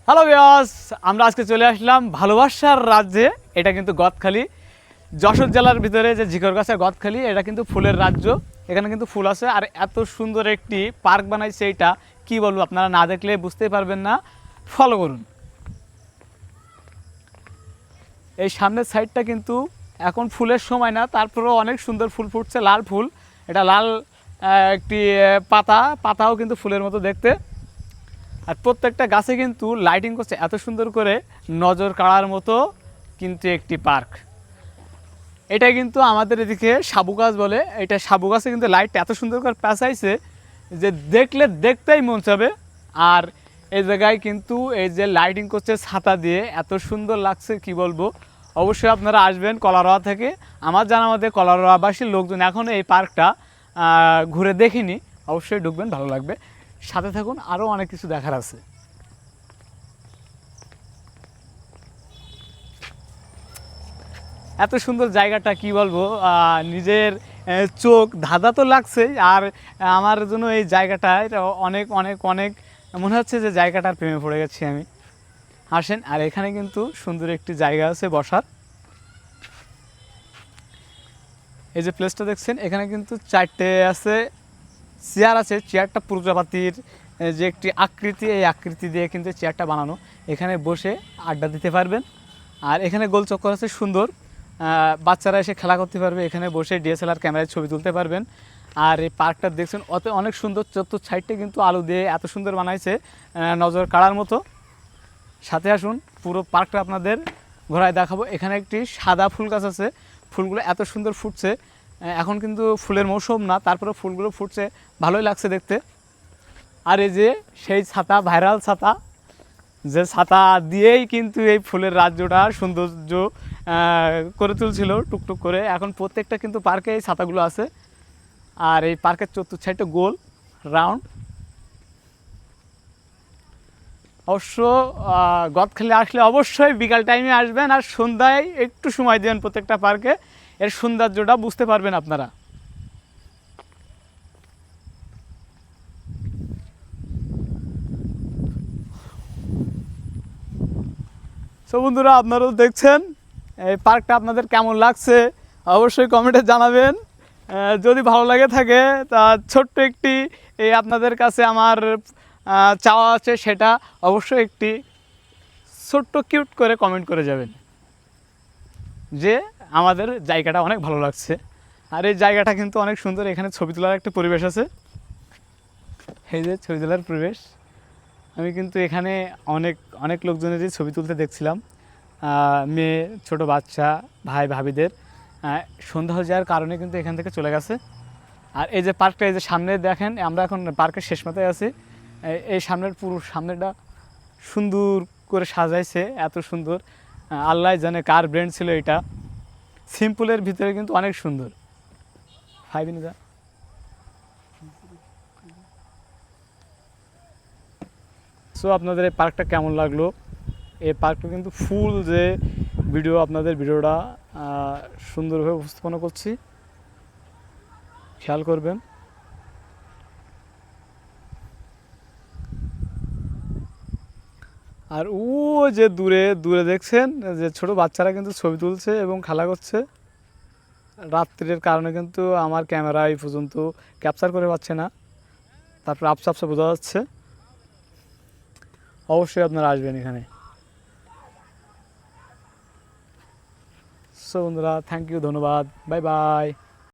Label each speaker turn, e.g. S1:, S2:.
S1: Hello viewers, আমরা আজকে চলে আসলাম ভালোবাসার রাজ্যে। এটা কিন্তু গদখালি, যশোর জেলার ভিতরে যে ঝিকরগাছার গদখালি, এটা কিন্তু ফুলের রাজ্য। এখানে কিন্তু ফুল আছে আর এত সুন্দর একটি পার্ক বানাইছে। এটা কি বলবো, আপনারা না দেখলে বুঝতেই পারবেন না। ফলো করুন। এই সামনের সাইডটা কিন্তু এখন ফুলের সময় না, তারপরেও অনেক সুন্দর ফুল ফুটছে, লাল ফুল। এটা লাল একটি পাতাও কিন্তু ফুলের মতো দেখতে। আর প্রত্যেকটা গাছে কিন্তু লাইটিং করছে এত সুন্দর করে, নজর কাড়ার মতো কিন্তু একটি পার্ক। এটা কিন্তু আমাদের এদিকে সাবু গাছ বলে। এটা সাবু গাছে কিন্তু লাইট এত সুন্দর করে পেঁচাইছে যে দেখলে দেখতেই মন চাবে। আর এই জায়গায় কিন্তু এই যে লাইটিং করছে ছাতা দিয়ে, এত সুন্দর লাগছে কি বলবো। অবশ্যই আপনারা আসবেন কলারোয়া থেকে। আমার জানা মতে কলারোয়াবাসীর লোকজন এখনও এই পার্কটা ঘুরে দেখিনি। অবশ্যই ঢুকবেন, ভালো লাগবে। সাথে থাকুন, আরও অনেক কিছু দেখার আছে। এত সুন্দর জায়গাটা কি বলবো, নিজের চোখ ধাঁধা তো লাগছেই। আর আমার জন্য এই জায়গাটা এটা অনেক অনেক অনেক মনে হচ্ছে যে জায়গাটার প্রেমে পড়ে গেছি আমি। আসেন, আর এখানে কিন্তু সুন্দর একটি জায়গা আছে বসার। এই যে প্লেসটা দেখছেন, এখানে কিন্তু 4টে আছে চেয়ার আছে। চেয়ারটা প্রজাপতির যে একটি আকৃতি, এই আকৃতি দিয়ে কিন্তু চেয়ারটা বানানো। এখানে বসে আড্ডা দিতে পারবেন। আর এখানে গোল চক্কর আছে সুন্দর, বাচ্চারা এসে খেলা করতে পারবে। এখানে বসে ডিএসএলআর ক্যামেরায় ছবি তুলতে পারবেন। আর এই পার্কটা দেখছেন অনেক সুন্দর, চতুর সাইডটা কিন্তু আলু দিয়ে এত সুন্দর বানাইছে, নজর কাড়ার মতো। সাথে আসুন, পুরো পার্কটা আপনাদের ঘোরায় দেখাবো। এখানে একটি সাদা ফুল গাছ আছে, ফুলগুলো এত সুন্দর ফুটছে। এখন কিন্তু ফুলের মৌসুম না, তারপরে ফুলগুলো ফুটছে, ভালোই লাগছে দেখতে। আর এই যে সেই ছাতা, ভাইরাল ছাতা, যে ছাতা দিয়েই কিন্তু এই ফুলের রাজ্যটা সৌন্দর্য করে তুলছিল টুকটুক করে। এখন প্রত্যেকটা কিন্তু পার্কে এই ছাতাগুলো আছে। আর এই পার্কের চতুর্থ সাইডটা গোল রাউন্ড। অবশ্য গদখালি আসলে অবশ্যই বিকাল টাইমে আসবেন, আর সন্ধ্যায় একটু সময় দেবেন প্রত্যেকটা পার্কে। এর সৌন্দর্যটা বুঝতে পারবেন আপনারা। সো বন্ধুরা, আপনারাও দেখছেন এই পার্কটা, আপনাদের কেমন লাগছে অবশ্যই কমেন্টে জানাবেন। যদি ভালো লাগে থাকে তা ছোট্ট একটি এই আপনাদের কাছে আমার চাওয়া আছে, সেটা অবশ্যই একটি ছোট্ট কিউট করে কমেন্ট করে যাবেন যে আমাদের জায়গাটা অনেক ভালো লাগছে। আর এই জায়গাটা কিন্তু অনেক সুন্দর। এখানে ছবি তোলার একটা পরিবেশ আছে। এই যে ছবি তোলার পরিবেশ, আমি কিন্তু এখানে অনেক অনেক লোকজনেরই ছবি তুলতে দেখছিলাম, মেয়ে, ছোট বাচ্চা, ভাই ভাবিদের। সন্ধ্যা হয়ে যাওয়ার কারণে কিন্তু এখান থেকে চলে গেছে। আর এই যে পার্কটা, এই যে সামনে দেখেন, আমরা এখন পার্কের শেষ মাথায় আছি। এই সামনের পুরো সামনেটা সুন্দর করে সাজাইছে, এত সুন্দর। আল্লাহ জানে কার ব্র্যান্ড ছিল এটা। সিম্পলের ভিতরে কিন্তু অনেক সুন্দর। সো আপনাদের এই পার্কটা কেমন লাগলো? এই পার্কটা কিন্তু ফুল যে ভিডিও, আপনাদের ভিডিওটা সুন্দরভাবে উপস্থাপনা করছি, খেয়াল করবেন। আর ও যে দূরে দূরে দেখছেন যে ছোট বাচ্চারা কিন্তু ছবি তুলছে এবং খেলা করছে। রাত্রির কারণে কিন্তু আমার ক্যামেরা এই পর্যন্ত ক্যাপচার করে পাচ্ছে না, তারপর আপসা আপসা বোঝা যাচ্ছে। অবশ্যই আপনারা আসবেন এখানে। সো বন্ধুরা, থ্যাংক ইউ, ধন্যবাদ, বাই বাই।